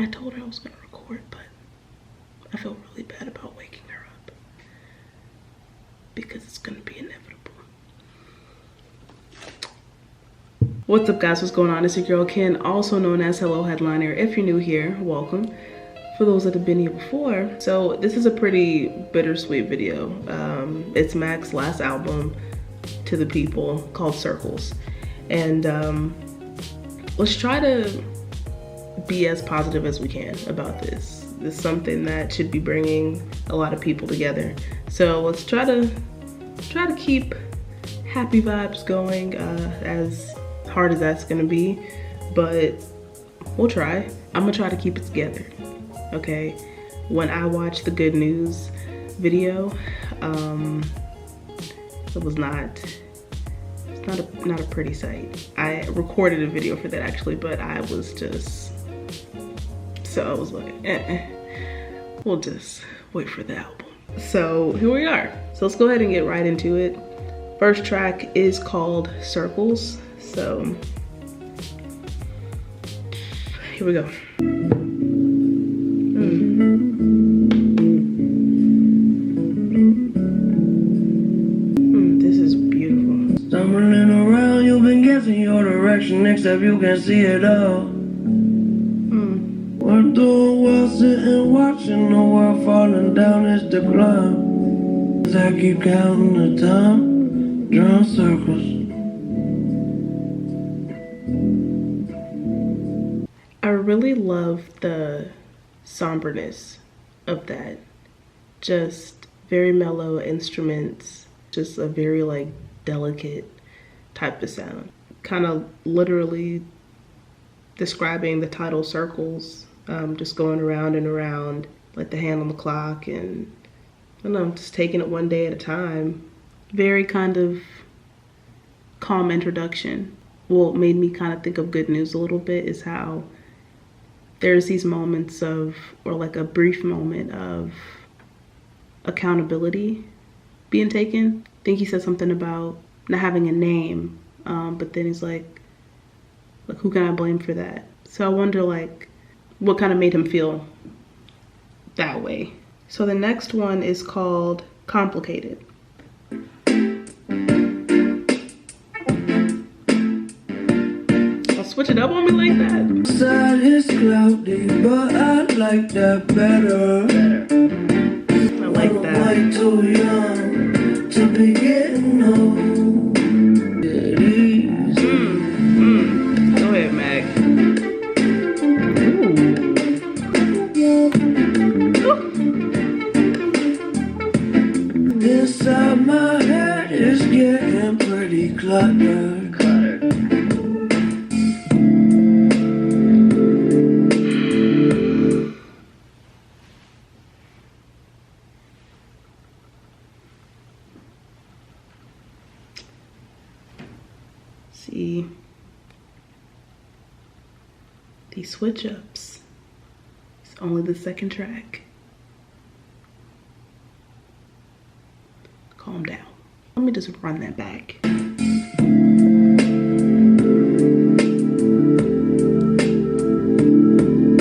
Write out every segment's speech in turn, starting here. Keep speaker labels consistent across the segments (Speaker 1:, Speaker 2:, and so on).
Speaker 1: I told her I was gonna record, but I feel really bad about waking her up because it's gonna be inevitable. What's up guys, what's going on? It's your girl Ken, also known as HelloHeadliner. If you're new here, welcome. For those that have been here before, so this is a pretty bittersweet video. It's Mac's last album to the people called Circles. And let's try to be as positive as we can about this. This is something that should be bringing a lot of people together. So let's try to keep happy vibes going, as hard as that's gonna be, but we'll try. I'm gonna try to keep it together, okay? When I watched the good news video, it was not a pretty sight. I recorded a video for that actually, but I was just, so I was like, we'll just wait for the album. So here we are. So let's go ahead and get right into it. First track is called Circles. So here we go. This is beautiful.
Speaker 2: Stumbling around, you've been guessing your direction, except you can see it all. We're doing well, sitting watching the world falling down its decline. As I keep counting the time, drawing circles.
Speaker 1: I really love the somberness of that. Just very mellow instruments, just a very like delicate type of sound. Kind of literally describing the title Circles, just going around and around like the hand on the clock, and I don't know, just taking it one day at a time. Very kind of calm introduction. What made me kind of think of Good News a little bit is how there's these moments of, or like a brief moment of accountability being taken. I think he said something about not having a name, but then he's like, who can I blame for that? So I wonder like what kind of made him feel that way. So the next one is called Complicated. Switch it up on me like that.
Speaker 2: Side is cloudy, but I like that better.
Speaker 1: I like that.
Speaker 2: Way too young to be getting old. It is.
Speaker 1: Go ahead, Mac.
Speaker 2: Inside my head is getting pretty cluttered.
Speaker 1: See, these switch ups. It's only the second track. Calm down. Let me just run that back.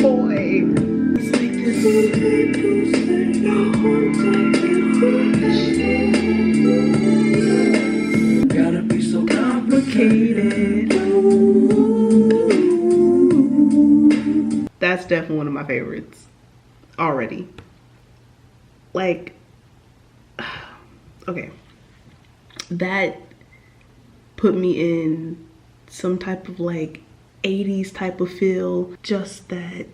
Speaker 1: Boy, it's like this.
Speaker 2: Gotta be so complicated.
Speaker 1: That's definitely one of my favorites already. Like, okay, that put me in some type of like 80s type of feel. Just that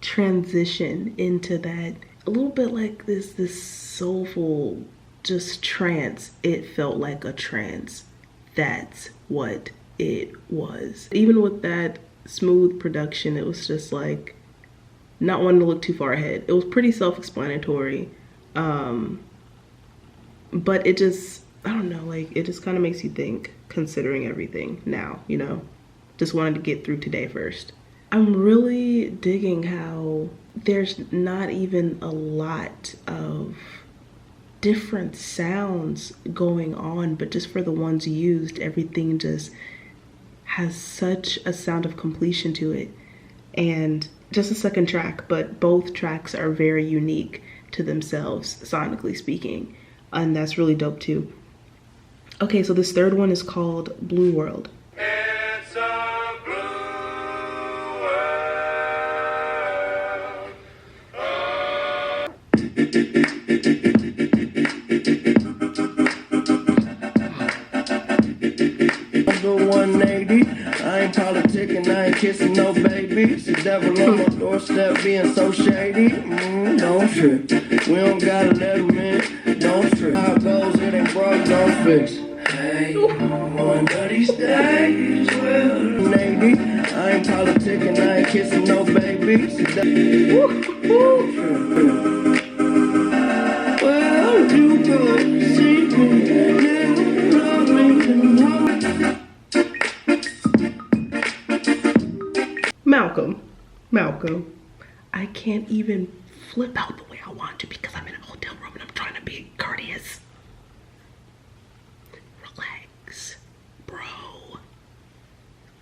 Speaker 1: transition into that, a little bit like this soulful just trance. It felt like a trance. That's what it was. Even with that smooth production, it was just like not wanting to look too far ahead. It was pretty self-explanatory, but it just, I don't know, like it just kind of makes you think, considering everything now, you know. Just wanted to get through today first. I'm really digging how there's not even a lot of different sounds going on, but just for the ones used, everything just has such a sound of completion to it. And just a second track, but both tracks are very unique to themselves, sonically speaking. And that's really dope too. Okay, so this third one is called Blue World.
Speaker 2: It's a blue world. The 180. I ain't politicking, I ain't kissing no babies. The devil on my doorstep being so shady. Don't trip. We don't gotta let him in. Don't trip. How it goes, it ain't broke, don't fix. Hey, one of these days, well, 180. I ain't politicking, I ain't kissing no babies. Well, you could see me, then love me,
Speaker 1: Malcolm, I can't even flip out the way I want to because I'm in a hotel room and I'm trying to be courteous. Relax, bro.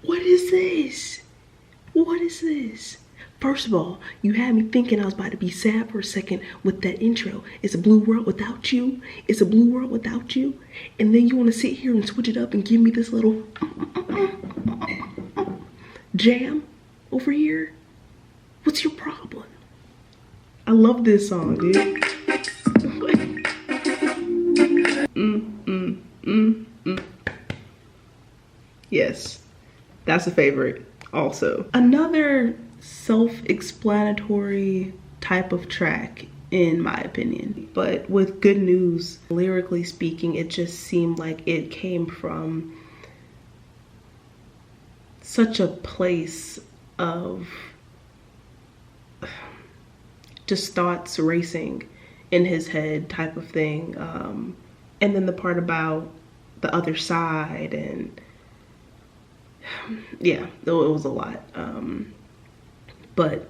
Speaker 1: What is this? What is this? First of all, you had me thinking I was about to be sad for a second with that intro. It's a blue world without you. It's a blue world without you. And then you want to sit here and switch it up and give me this little jam over here. What's your problem? I love this song, dude. Yes, that's a favorite also. Another self-explanatory type of track in my opinion, but with good news. Lyrically speaking, it just seemed like it came from such a place of just thoughts racing in his head type of thing. And then the part about the other side, and yeah, it was a lot. But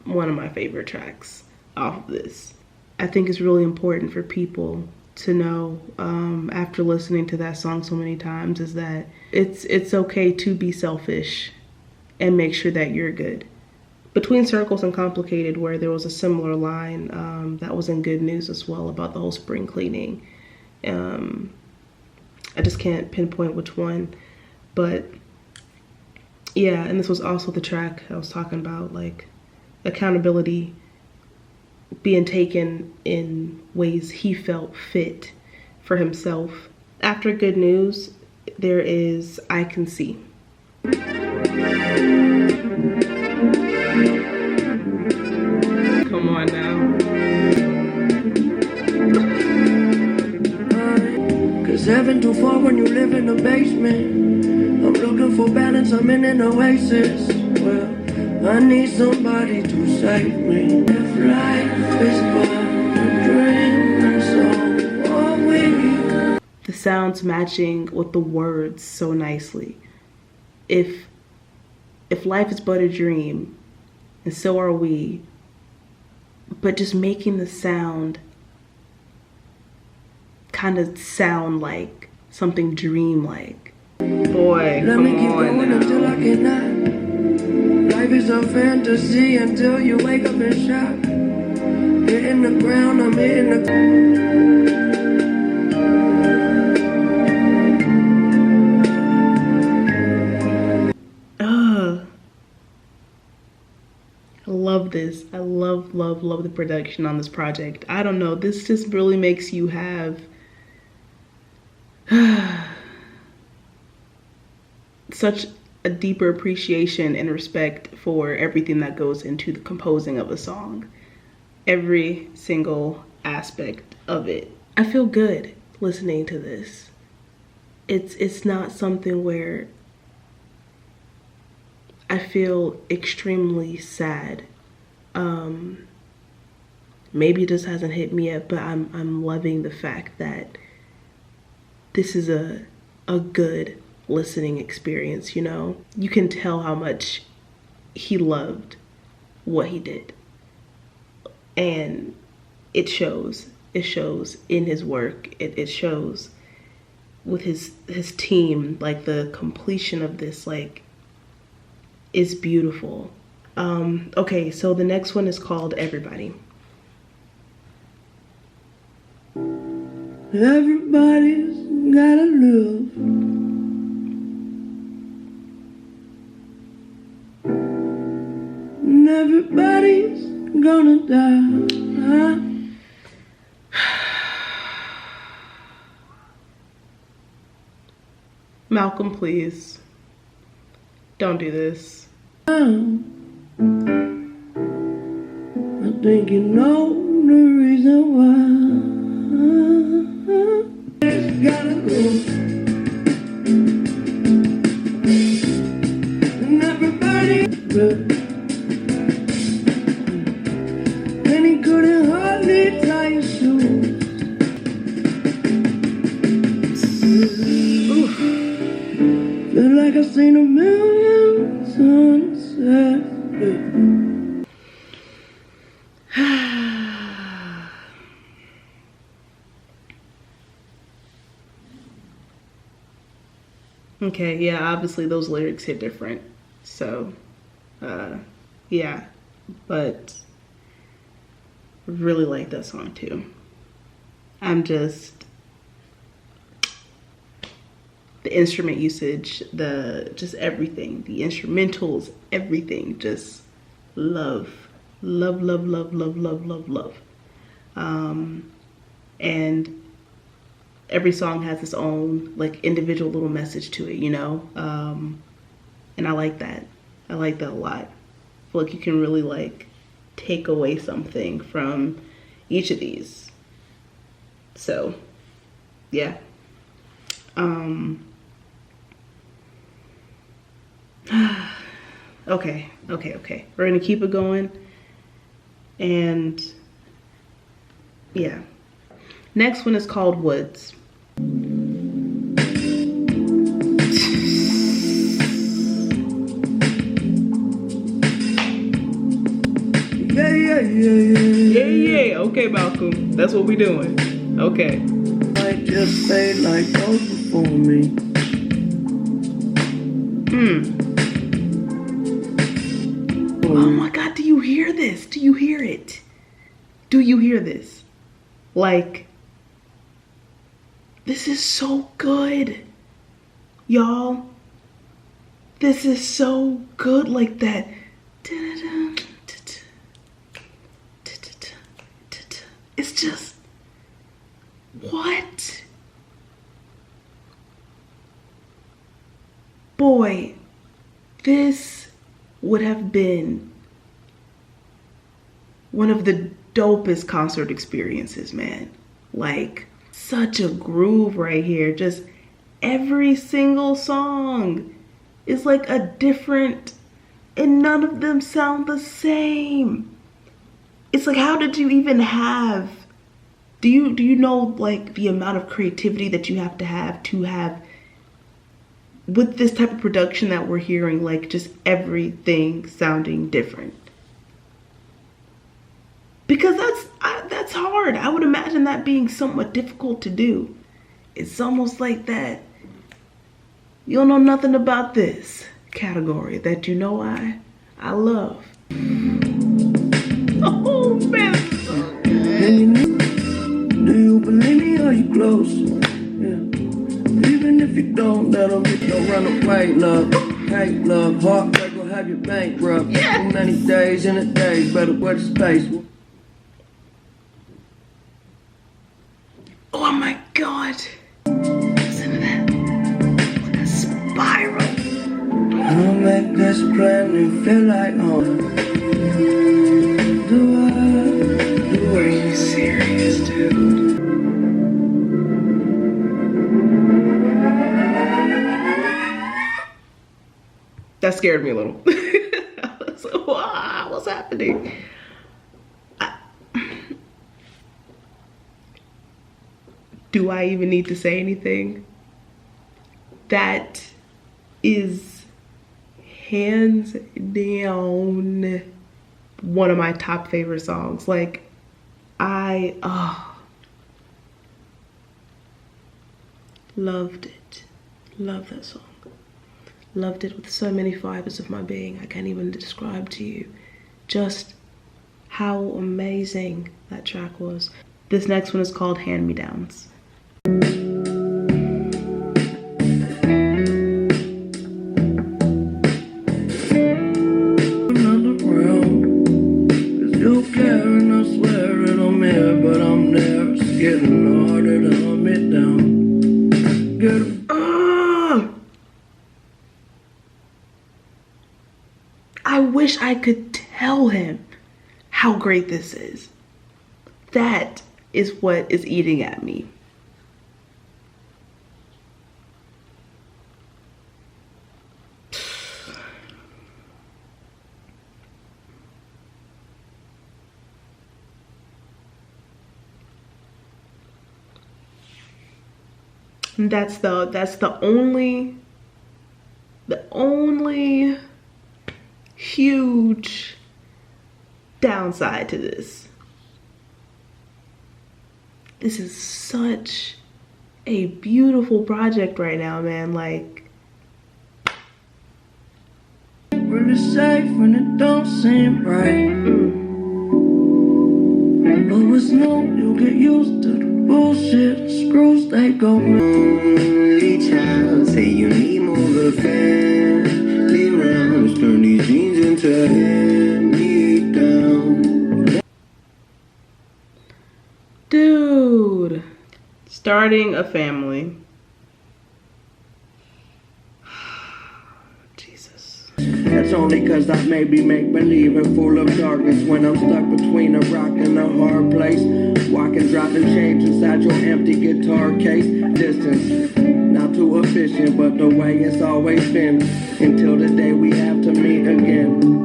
Speaker 1: one of my favorite tracks off of this. I think it's really important for people to know, after listening to that song so many times, is that it's okay to be selfish and make sure that you're good. Between Circles and Complicated, where there was a similar line that was in Good News as well about the whole spring cleaning. I just can't pinpoint which one, but yeah, and this was also the track I was talking about, like accountability being taken in ways he felt fit for himself. After Good News, there is I Can See. Come on now.
Speaker 2: 'Cause heaven too far when you live in the basement. I'm looking for balance, I'm in an oasis. Well, I need somebody to save me. If life is but a dream, and so are we.
Speaker 1: The sounds matching with the words so nicely. If life is but a dream, and so are we, but just making the sound kind of sound like something dreamlike. Boy,
Speaker 2: Let
Speaker 1: come
Speaker 2: me keep
Speaker 1: on
Speaker 2: going
Speaker 1: now.
Speaker 2: until I cannot. Life is a fantasy until you wake up in shock. Hitting the ground, I'm hitting the...
Speaker 1: I love this. I love the production on this project. I don't know, this just really makes you have such a deeper appreciation and respect for everything that goes into the composing of a song. Every single aspect of it. I feel good listening to this. It's not something where I feel extremely sad. Maybe it just hasn't hit me yet, but I'm loving the fact that this is a good listening experience, you know? You can tell how much he loved what he did. And it shows. It shows in his work. It shows with his team. Like, the completion of this, like, is beautiful. Okay, so the next one is called Everybody.
Speaker 2: Everybody's gotta live. And everybody's gonna die.
Speaker 1: Malcolm, please. Don't do this.
Speaker 2: I think you know the reason why. It's gotta go. And everybody, and he couldn't hardly tie his shoes. Feel like I've seen a million sunsets.
Speaker 1: Okay, yeah, obviously those lyrics hit different. So, yeah, but really like that song too. The instrument usage, just everything, the instrumentals, everything, just love. And every song has its own like individual little message to it, you know? And I like that. I like that a lot. I feel like you can really like take away something from each of these. So, yeah. Okay. We're gonna keep it going. And yeah. Next one is called Woods. Yeah. Okay, Malcolm. That's what we doing. Okay.
Speaker 2: I just fade like those before me.
Speaker 1: Oh my God, do you hear this? Do you hear it? Do you hear this? Like, this is so good, y'all. This is so good, like that. It's just, what? Boy, this would have been one of the dopest concert experiences, man. Like, such a groove right here. Just every single song is like a different, and none of them sound the same. It's like, how did you even have, do you know like the amount of creativity that you have with this type of production that we're hearing, like just everything sounding different? Because that's hard. I would imagine that being somewhat difficult to do. It's almost like that you don't know nothing about this category that you know I love. Oh man, this is so good.
Speaker 2: Do you believe me or you close? Yeah. Even if you don't, that'll get you run away, love. Hate, love, heartbreak will have you bankrupt.
Speaker 1: Yes.
Speaker 2: Too many days in a day, better wear the space.
Speaker 1: Oh my God. Listen to that. Like a spiral.
Speaker 2: I'll make this plan and feel like home.
Speaker 1: Are you serious, dude? That scared me a little. I was like, wow, what's happening? Do I even need to say anything? That is hands down one of my top favorite songs. Like, loved it. Love that song. Loved it with so many fibers of my being. I can't even describe to you just how amazing that track was. This next one is called Hand Me Downs. I wish I could tell him how great this is. That is what is eating at me. That's the only huge downside to this. This is such a beautiful project right now, man. Like,
Speaker 2: really safe when it don't seem right. But with no, you'll get used to the bullshit. Screws, they go. Only child, say you need more loveken. Leave around, let's turn these jeans into hand me down.
Speaker 1: dude, starting a family. Jesus.
Speaker 2: That's only cause I maybe make believe and full of darkness when I'm stuck between a rock and a hard place. Walking, dropping change inside your empty guitar case. Distance, not too efficient, but the way it's always been. Until the day we have to meet again.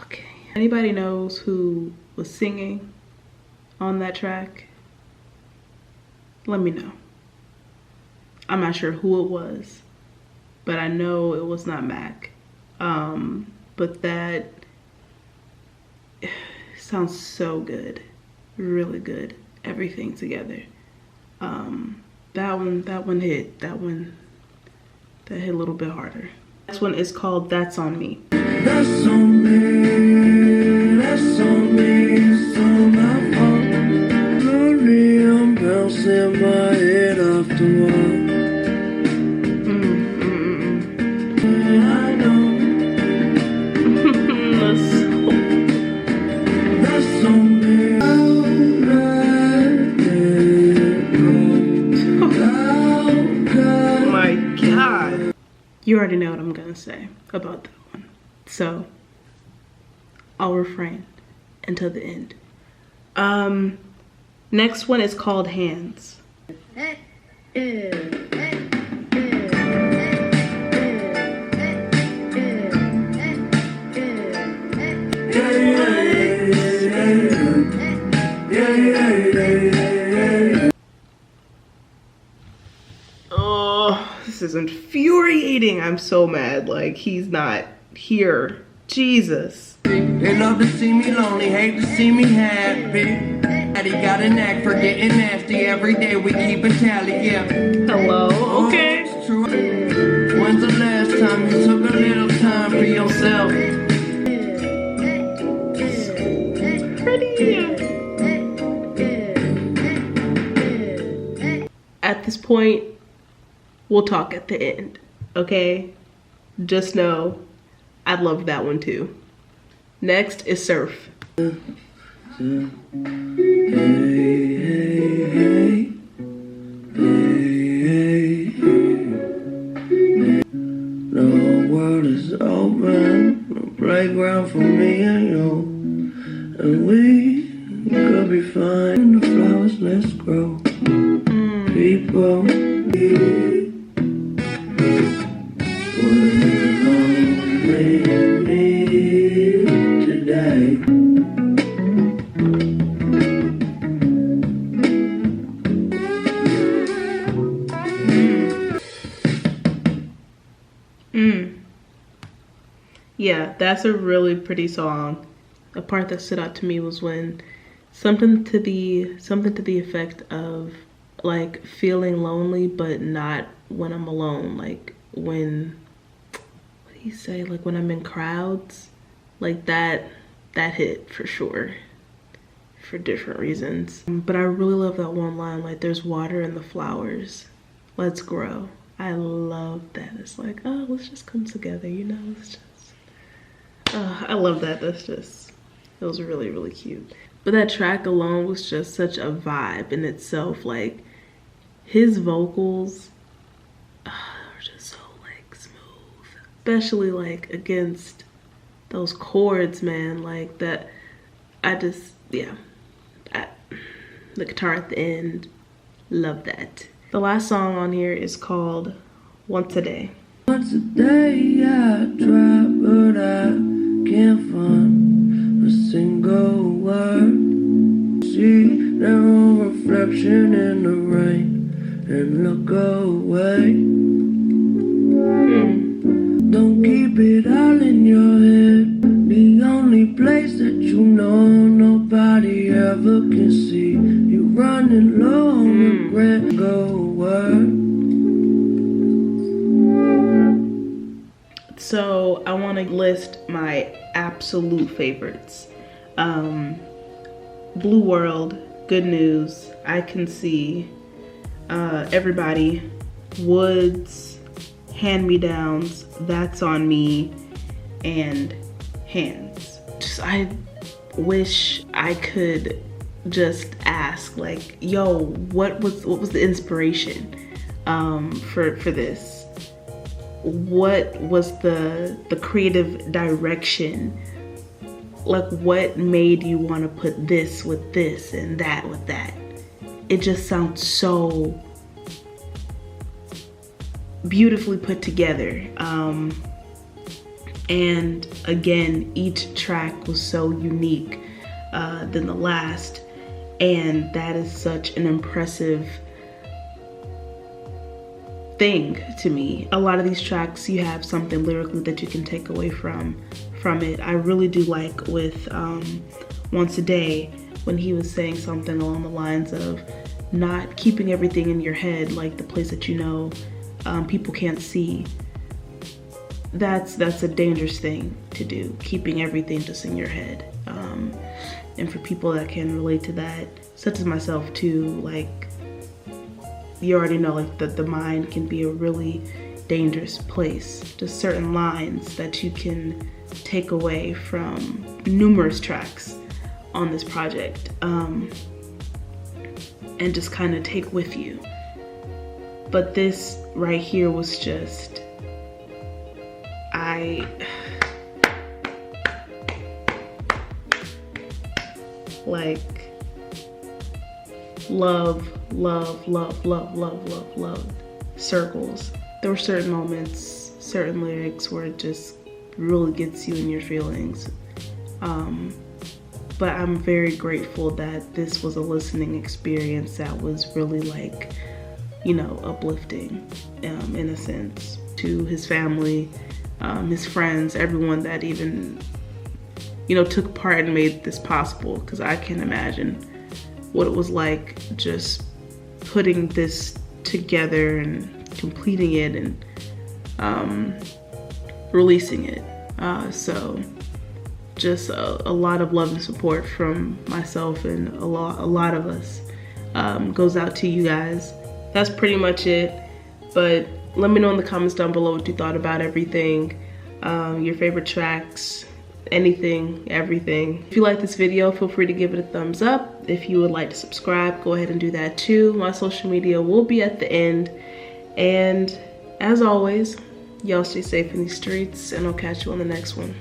Speaker 1: Okay. Anybody knows who was singing on that track? Let me know. I'm not sure who it was, but I know it was not Mac. But that sounds so good, really good. Everything together. That one hit. That hit a little bit harder. Next one is called That's On Me.
Speaker 2: That's on me, that's on me, it's on my fault. Slowly I'm bouncing my head off the wall. I know. That's on me.
Speaker 1: Oh my God. You already know what I'm gonna say about that one. So I'll refrain until the end. Next one is called Hands. Oh, this is infuriating. I'm so mad. Like, he's not here. Jesus.
Speaker 2: They love to see me lonely, hate to see me happy. Daddy got a knack for getting nasty. Every day we keep a tally, yeah.
Speaker 1: Hello? Okay.
Speaker 2: It's true. When's the last time you took a little time for yourself?
Speaker 1: Pretty. At this point, we'll talk at the end, okay? Just know I love that one too. Next is Surf.
Speaker 2: Hey, hey, hey. Hey, hey, hey. The world is open, a playground for me and you. And we could be fine. The flowers, let's grow. People, today.
Speaker 1: Yeah, that's a really pretty song. a part that stood out to me was when something to the effect of like feeling lonely, but not when I'm alone. Like when, what do you say? Like when I'm in crowds, like that hit for sure, for different reasons. But I really love that one line, like there's water in the flowers, let's grow. I love that. It's like, oh, let's just come together, you know, let's just, I love that. It was really, really cute. But that track alone was just such a vibe in itself. Like his vocals are just so like smooth, especially like against those chords, man. Like that, the guitar at the end, love that. The last song on here is called Once a Day.
Speaker 2: Once a day I try, but I can't find a single word. See their own reflection in the rain and look away. Don't keep it all in your head. The only place that you know nobody ever can see. You running low on regret, go word.
Speaker 1: So I want to list my absolute favorites. Blue World, Good News, I Can See, Everybody, Woods, Hand Me Downs, That's on Me, and Hands. I wish I could just ask, like, yo, what was the inspiration for this? What was the creative direction? Like, what made you want to put this with this and that with that? It just sounds so beautifully put together. And again, each track was so unique than the last, and that is such an impressive thing to me. A lot of these tracks, you have something lyrically that you can take away from it. I really do like with Once a Day, when he was saying something along the lines of not keeping everything in your head, like the place that you know people can't see. That's a dangerous thing to do, keeping everything just in your head. And for people that can relate to that, such as myself too, like, you already know, like, the mind can be a really dangerous place. Just certain lines that you can take away from numerous tracks on this project, and just kind of take with you. But this right here was just, like, love circles. There were certain moments, certain lyrics where it just really gets you in your feelings. But I'm very grateful that this was a listening experience that was really, like, you know, uplifting in a sense, to his family, his friends, everyone that even, you know, took part and made this possible, because I can imagine what it was like just putting this together and completing it and releasing it. So just a lot of love and support from myself and a lot of us goes out to you guys. That's pretty much it, but let me know in the comments down below what you thought about everything, your favorite tracks, anything, everything. If you like this video, feel free to give it a thumbs up. If you would like to subscribe, go ahead and do that too. My social media will be at the end. And as always, y'all stay safe in these streets, and I'll catch you on the next one.